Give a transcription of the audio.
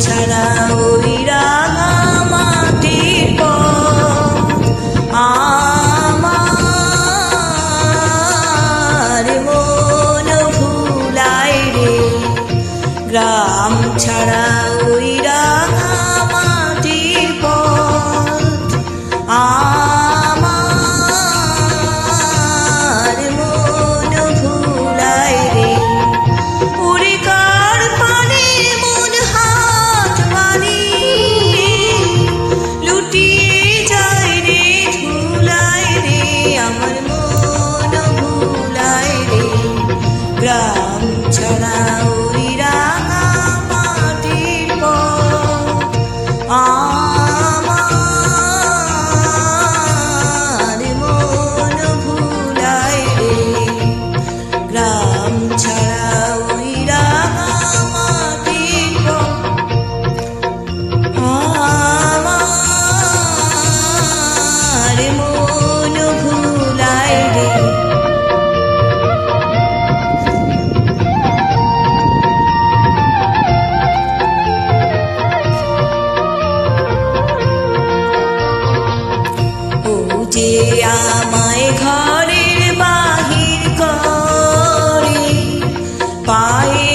ছাড়া ওই রাঙা মাটির পথ আমার মন ভুলায় রে। গ্রাম ছাড়া ওই রাঙা মাটির পথ আমার মন ভুলায় রে। উড়ে কার পানে মন হাত বাড়ি লুটিয়ে যায় রে ধুলায় রে। আমার মন ভুলায় রে। গ্রাম ছাড়া ওই রাঙা মাটির পথ আমার মন ভুলায় রে। গ্রাম ছাড়া ওই রাঙা মাটির পথ আমার মন ভুলায় রে। ও যে আমায় ঘরের বাহির করে পায়ে